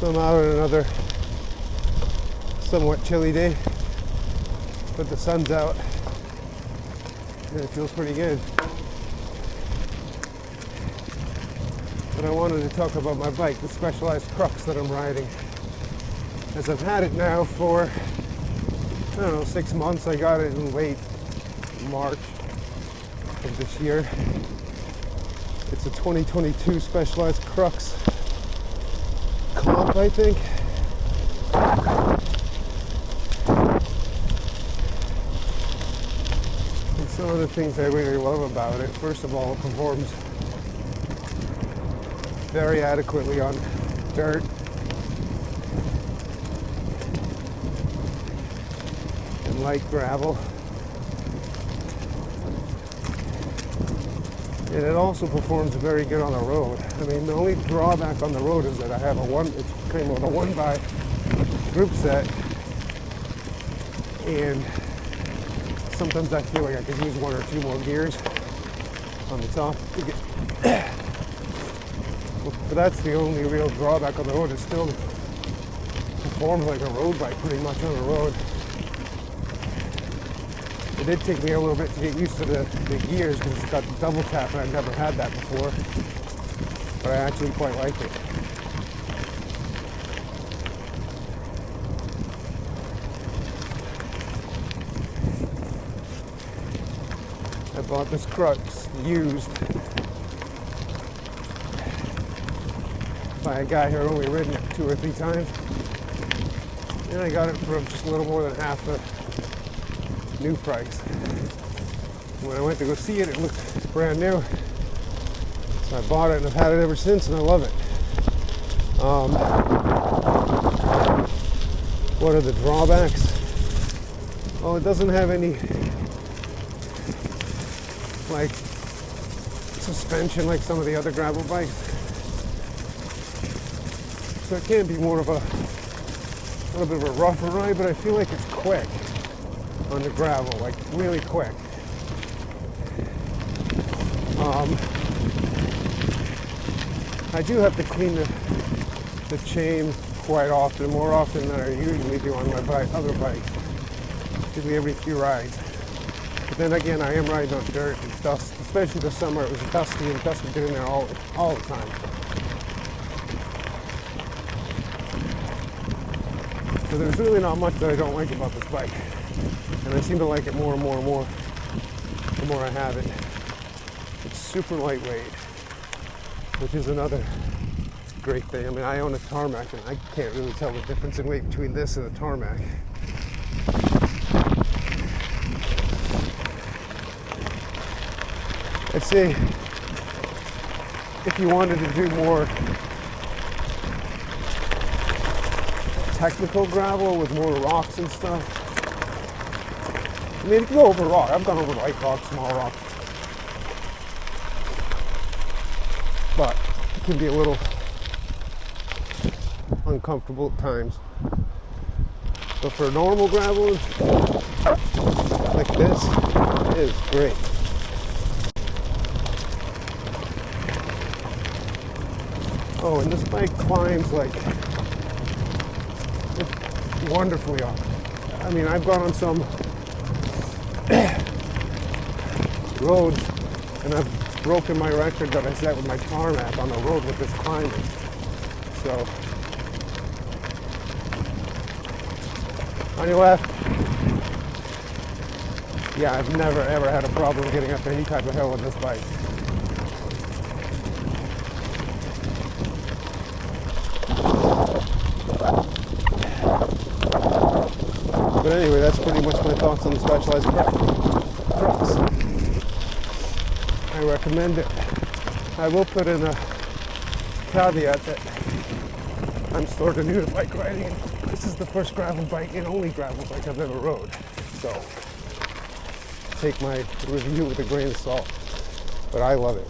So I'm out on another somewhat chilly day, but the sun's out and it feels pretty good. But I wanted to talk about my bike, the Specialized Crux that I'm riding. As I've had it now for, I don't know, 6 months. I got it in late March of this year. It's a 2022 Specialized Crux comp, I think. And some of the things I really love about it, first of all, it performs very adequately on dirt. And light gravel. And it also performs very good on the road. I mean, the only drawback on the road is that I have it's kind of a 1x group set, and sometimes I feel like I could use 1 or 2 more gears on the top to get. But that's the only real drawback on the road. It still performs like a road bike pretty much on the road. It did take me a little bit to get used to the gears because it's got the double tap and I've never had that before. But I actually quite like it. I bought this Crux used by a guy who had only ridden it 2 or 3 times. And I got it for just a little more than half the new price. When I went to go see it, it looked brand new. So I bought it and I've had it ever since and I love it. What are the drawbacks? Well, it doesn't have any like suspension like some of the other gravel bikes. So it can be more of a little bit of a rougher ride, but I feel like it's quick on the gravel, like really quick. I do have to clean the chain quite often, more often than I usually do on my other bikes, usually every few rides. But then again, I am riding on dirt and dust, especially this summer. It was dusty and dust would get in there all the time. So there's really not much that I don't like about this bike. And I seem to like it more and more and more the more I have it. It's super lightweight, which is another great thing. I mean, I own a tarmac and I can't really tell the difference in weight between this and a tarmac. I'd say if you wanted to do more technical gravel with more rocks and stuff, I mean, if you go over rock, I've gone over light rocks, small rocks, but it can be a little uncomfortable at times. But for normal gravel like this, it is great. Oh, and this bike climbs like wonderfully up. I mean, I've gone on some roads and I've broken my record that I set with my tarmac on the road with this climbing. So, on your left, yeah, I've never ever had a problem getting up any type of hill with this bike. But anyway, that's pretty much my thoughts on the Specialized Crux. I recommend it. I will put in a caveat that I'm sort of new to bike riding. This is the first gravel bike and only gravel bike I've ever rode. So take my review with a grain of salt. But I love it.